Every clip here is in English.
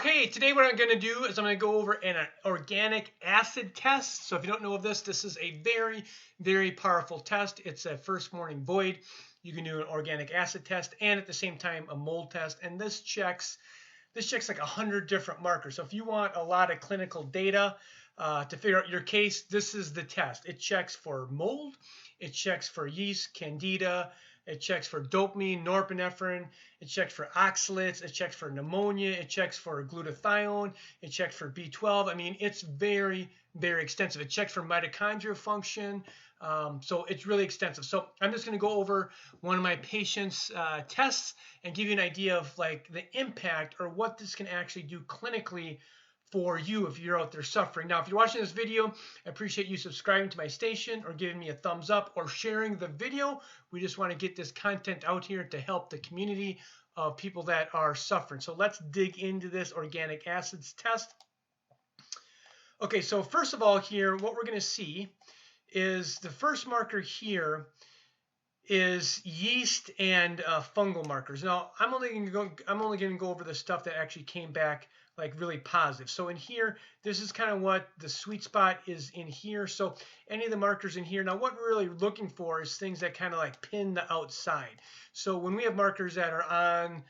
Okay, today what I'm going to do is I'm going to go over an organic acid test. So if you don't know of this, this is a very, very powerful test. It's a first morning void. You can do an organic acid test and at the same time a mold test. And this checks like 100 different markers. So if you want a lot of clinical data to figure out your case, this is the test. It checks for mold, it checks for yeast, candida, it checks for dopamine, norepinephrine, it checks for oxalates, it checks for pneumonia, it checks for glutathione, it checks for B12. I mean, it's very, very extensive. It checks for mitochondria function. So it's really extensive. So I'm just going to go over one of my patients' tests and give you an idea of like the impact or what this can actually do clinically for you if you're out there suffering. Now, if you're watching this video, I appreciate you subscribing to my station or giving me a thumbs up or sharing the video. We just want to get this content out here to help the community of people that are suffering. So let's dig into this organic acids test. Okay, so first of all here, what we're going to see is the first marker here is yeast and fungal markers. Now, I'm only going to go over the stuff that actually came back like really positive. So in here, this is kind of what the sweet spot is in here. So any of the markers in here. Now, what we're really looking for is things that kind of like pin the outside. So when we have markers that are on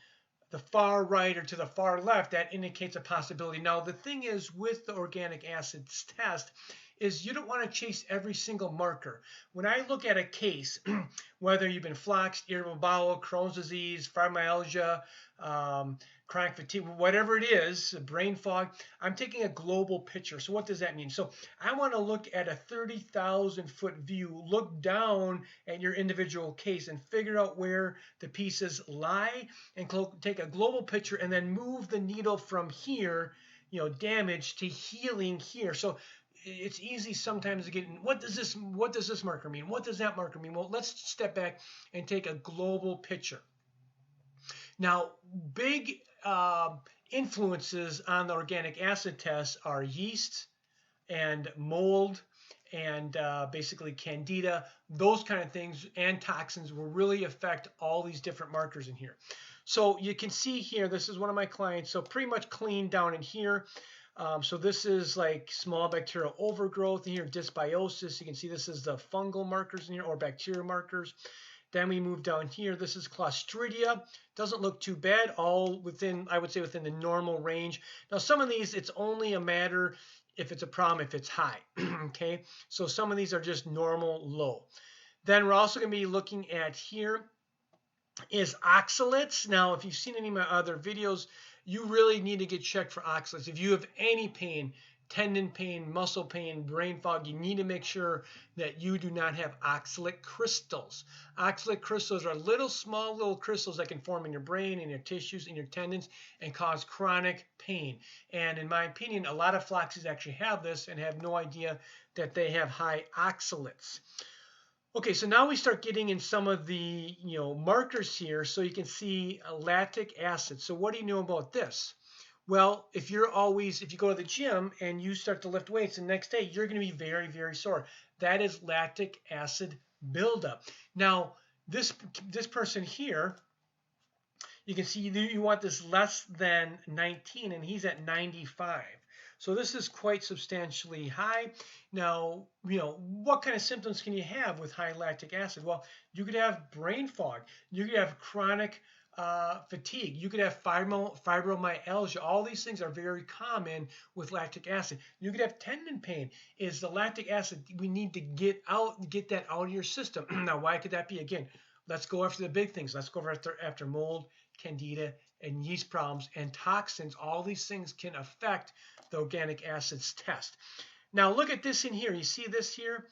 the far right or to the far left, that indicates a possibility. Now, the thing is with the organic acids test is you don't want to chase every single marker. When I look at a case, whether you've been floxed, irritable bowel, Crohn's disease, fibromyalgia, chronic fatigue, whatever it is, brain fog, I'm taking a global picture. So what does that mean? So I want to look at a 30,000-foot view, look down at your individual case and figure out where the pieces lie and take a global picture and then move the needle from here, damage to healing here. So it's easy sometimes to get in, what does this marker mean? What does that marker mean? Well, let's step back and take a global picture. Now, big influences on the organic acid test are yeast and mold and basically candida. Those kind of things and toxins will really affect all these different markers in here. So you can see here, this is one of my clients, so pretty much clean down in here. So this is like small bacterial overgrowth in here, dysbiosis. You can see this is the fungal markers in here or bacteria markers. Then we move down here. This is Clostridia. Doesn't look too bad, all within, I would say, within the normal range. Now, some of these, it's only a matter if it's a problem, if it's high, okay? So some of these are just normal low. Then we're also going to be looking at here is oxalates. Now, if you've seen any of my other videos, you really need to get checked for oxalates. If you have any pain, tendon pain, muscle pain, brain fog, you need to make sure that you do not have oxalate crystals. Oxalate crystals are small little crystals that can form in your brain, in your tissues, in your tendons, and cause chronic pain. And in my opinion, a lot of Floxxies actually have this and have no idea that they have high oxalates. Okay, so now we start getting in some of the markers here, so you can see lactic acid. So what do you know about this? Well, if you go to the gym and you start to lift weights, the next day you're going to be very, very sore. That is lactic acid buildup. Now, this person here, you can see you want this less than 19, and he's at 95. So this is quite substantially high. Now, what kind of symptoms can you have with high lactic acid? Well, you could have brain fog. You could have chronic fatigue. You could have fibromyalgia. All these things are very common with lactic acid. You could have tendon pain. Is the lactic acid, we need to get that out of your system. Now, why could that be? Again, let's go after the big things. Let's go after mold, candida, and yeast problems and toxins. All these things can affect the organic acids test. Now look at this in here. You see this here?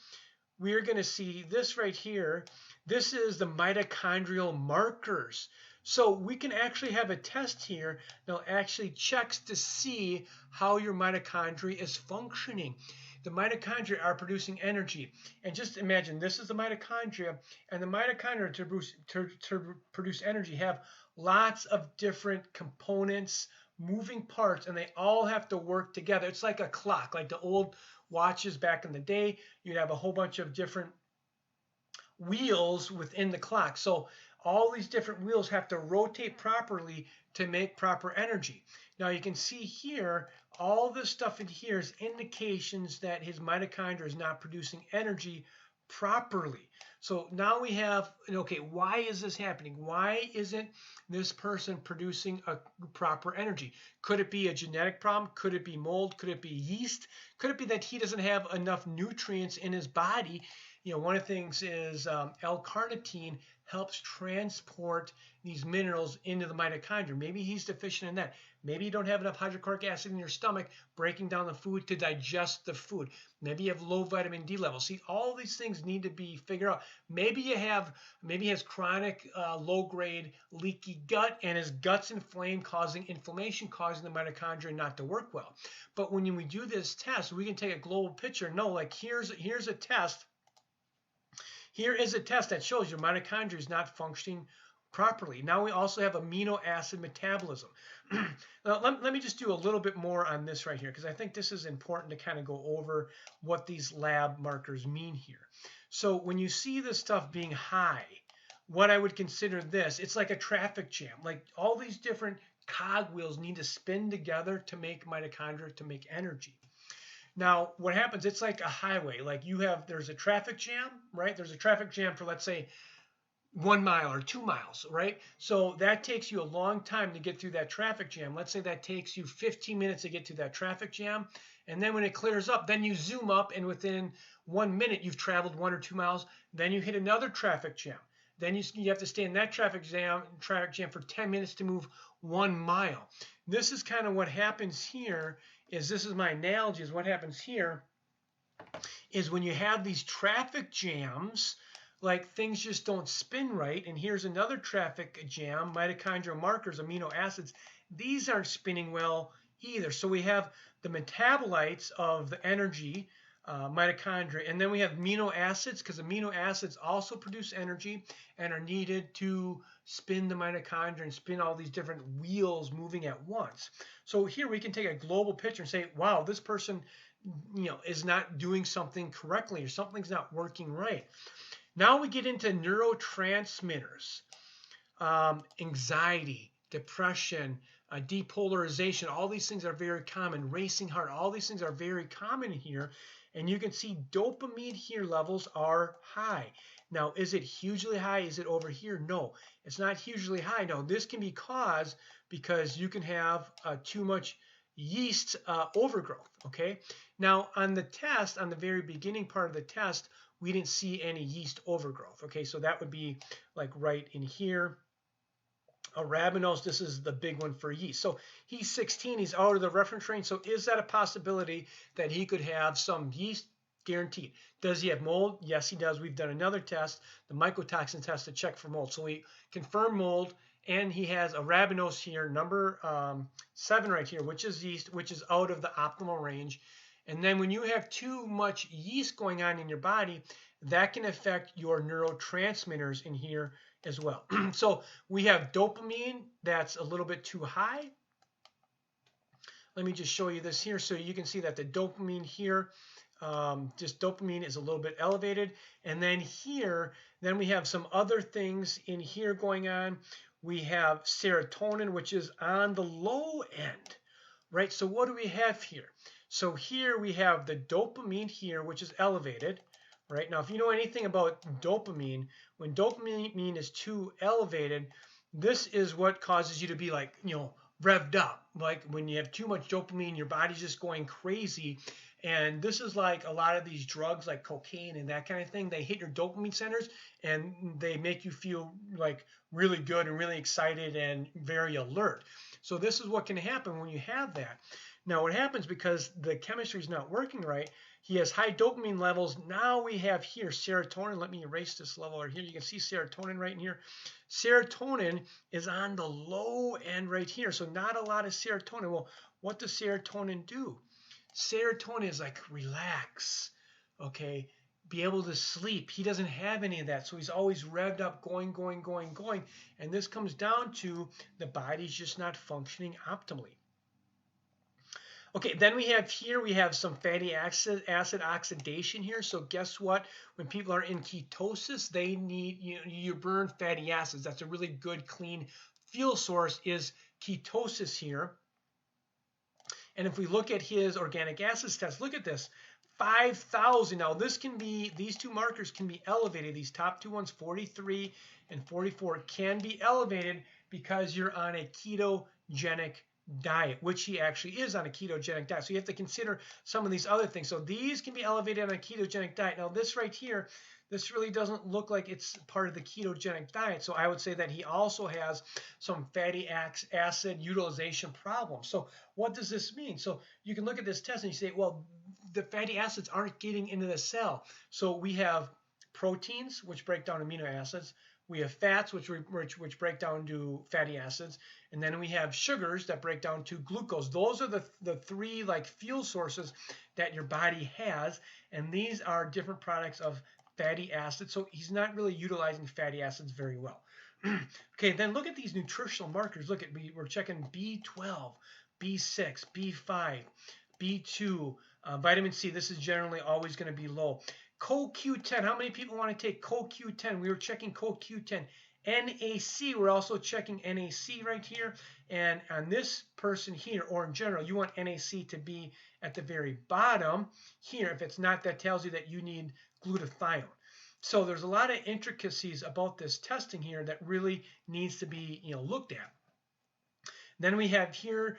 We're going to see this right here. This is the mitochondrial markers. So we can actually have a test here that actually checks to see how your mitochondria is functioning. The mitochondria are producing energy. And just imagine, this is the mitochondria, and the mitochondria to produce energy have lots of different components, moving parts, and they all have to work together. It's like a clock, like the old watches back in the day. You'd have a whole bunch of different wheels within the clock. So All these different wheels have to rotate properly to make proper energy. Now you can see here, all this stuff in here is indications that his mitochondria is not producing energy properly. So now we have, okay, why is this happening? Why isn't this person producing a proper energy? Could it be a genetic problem? Could it be mold? Could it be yeast? Could it be that he doesn't have enough nutrients in his body? One of the things is L-carnitine helps transport these minerals into the mitochondria. Maybe he's deficient in that. Maybe you don't have enough hydrochloric acid in your stomach breaking down the food to digest the food. Maybe you have low vitamin D levels. See, all these things need to be figured out. Maybe he has chronic low-grade leaky gut, and his gut's inflamed, causing inflammation, causing the mitochondria not to work well. But when we do this test, we can take a global picture. No, like here's a test. Here is a test that shows your mitochondria is not functioning properly. Now we also have amino acid metabolism. Now, let me just do a little bit more on this right here, because I think this is important to kind of go over what these lab markers mean here. So when you see this stuff being high, what I would consider this, it's like a traffic jam. Like all these different cogwheels need to spin together to make mitochondria, to make energy. Now, what happens, it's like a highway. Like there's a traffic jam, right? There's a traffic jam for, let's say, 1 mile or 2 miles, right? So that takes you a long time to get through that traffic jam. Let's say that takes you 15 minutes to get through that traffic jam. And then when it clears up, then you zoom up, and within 1 minute, you've traveled 1 or 2 miles. Then you hit another traffic jam. Then you have to stay in that traffic jam for 10 minutes to move 1 mile. This is kind of what happens here. This is my analogy, is what happens here is when you have these traffic jams, like things just don't spin right. And here's another traffic jam, mitochondrial markers, amino acids. These aren't spinning well either. So we have the metabolites of the energy, mitochondria, and then we have amino acids, because amino acids also produce energy and are needed to spin the mitochondria and spin all these different wheels moving at once. So here we can take a global picture and say, wow, this person is not doing something correctly, or something's not working right. Now we get into neurotransmitters, anxiety, depression, depolarization. All these things are very common. Racing heart, all these things are very common here. And you can see dopamine here levels are high. Now, is it hugely high? Is it over here? No, it's not hugely high. No, this can be caused because you can have too much yeast overgrowth, okay? Now, on the test, on the very beginning part of the test, we didn't see any yeast overgrowth, okay? So that would be like right in here. Arabinose, this is the big one for yeast. So he's 16, he's out of the reference range. So is that a possibility that he could have some yeast? Guaranteed. Does he have mold? Yes, he does. We've done another test, the mycotoxin test, to check for mold. So we confirm mold, and he has Arabinose here, number 7 right here, which is yeast, which is out of the optimal range. And then when you have too much yeast going on in your body, that can affect your neurotransmitters in here as well. So we have dopamine that's a little bit too high. Let me just show you this here so you can see that the dopamine here, just dopamine is a little bit elevated. And then here, then we have some other things in here going on. We have serotonin, which is on the low end, right? So what do we have here? So here we have the dopamine here, which is elevated. Right now, if you know anything about dopamine, when dopamine is too elevated, this is what causes you to be like, revved up. Like when you have too much dopamine, your body's just going crazy. And this is like a lot of these drugs like cocaine and that kind of thing. They hit your dopamine centers and they make you feel like really good and really excited and very alert. So this is what can happen when you have that. Now what happens, because the chemistry is not working right, he has high dopamine levels. Now we have here serotonin. Let me erase this level right here. You can see serotonin right in here. Serotonin is on the low end right here. So not a lot of serotonin. Well, what does serotonin do? Serotonin is like relax, okay? Be able to sleep. He doesn't have any of that. So he's always revved up, going. And this comes down to the body's just not functioning optimally. Okay, then we have some fatty acid oxidation here. So guess what? When people are in ketosis, they need you burn fatty acids. That's a really good clean fuel source is ketosis here. And if we look at his organic acids test, look at this. 5,000. Now these two markers can be elevated. These top two ones, 43 and 44, can be elevated because you're on a ketogenic diet, which he actually is on a ketogenic diet. So you have to consider some of these other things. So these can be elevated on a ketogenic diet. Now this right here, this really doesn't look like it's part of the ketogenic diet. So I would say that he also has some fatty acid utilization problems. So what does this mean? So you can look at this test and you say, well, the fatty acids aren't getting into the cell. So we have proteins, which break down amino acids. We have fats, which break down to fatty acids. And then we have sugars that break down to glucose. Those are the three like fuel sources that your body has. And these are different products of fatty acids. So he's not really utilizing fatty acids very well. Okay, then look at these nutritional markers. Look at we're checking B12, B6, B5, B2, vitamin C. This is generally always going to be low. CoQ10. How many people want to take CoQ10? We were checking CoQ10. NAC. We're also checking NAC right here. And on this person here, or in general, you want NAC to be at the very bottom here. If it's not, that tells you that you need glutathione. So there's a lot of intricacies about this testing here that really needs to be looked at. Then we have here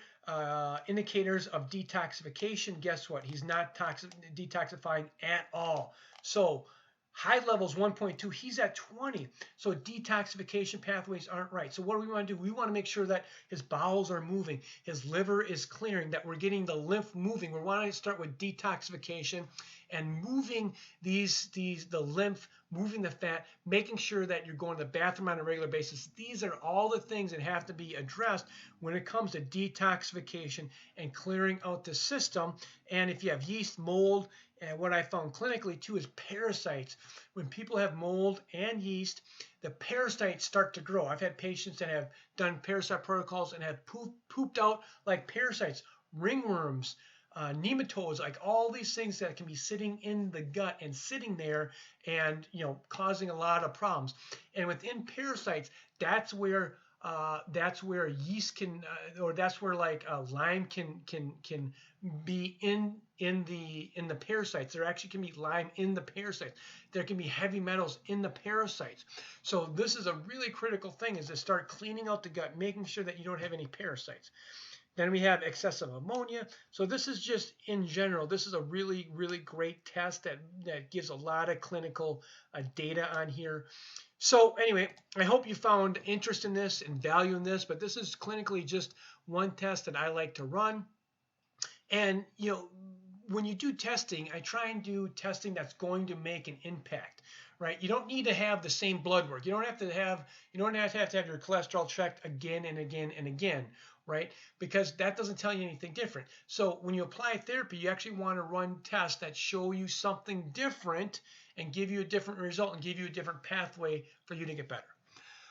indicators of detoxification. Guess what? He's not detoxifying at all. So high levels 1.2, he's at 20. So detoxification pathways aren't right. So what do we want to do? We want to make sure that his bowels are moving, his liver is clearing, that we're getting the lymph moving. We're wanting to start with detoxification and moving the lymph, moving the fat, making sure that you're going to the bathroom on a regular basis. These are all the things that have to be addressed when it comes to detoxification and clearing out the system. And if you have yeast, mold, and what I found clinically too is parasites. When people have mold and yeast, the parasites start to grow. I've had patients that have done parasite protocols and have pooped out like parasites, ringworms, nematodes, like all these things that can be sitting in the gut and sitting there and causing a lot of problems. And within parasites, that's where yeast can, or that's where like lime can be in the parasites. There actually can be lime in the parasites. There can be heavy metals in the parasites. So this is a really critical thing, is to start cleaning out the gut, making sure that you don't have any parasites. Then we have excessive ammonia. So this is just in general, this is a really, really great test that gives a lot of clinical data on here. So anyway, I hope you found interest in this and value in this, but this is clinically just one test that I like to run. And when you do testing, I try and do testing that's going to make an impact, right? You don't need to have the same blood work. You don't have to have your cholesterol checked again and again and again, right? Because that doesn't tell you anything different. So when you apply therapy, you actually want to run tests that show you something different and give you a different result and give you a different pathway for you to get better.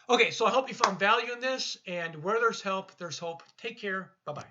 Okay, so I hope you found value in this, and where there's help, there's hope. Take care. Bye-bye.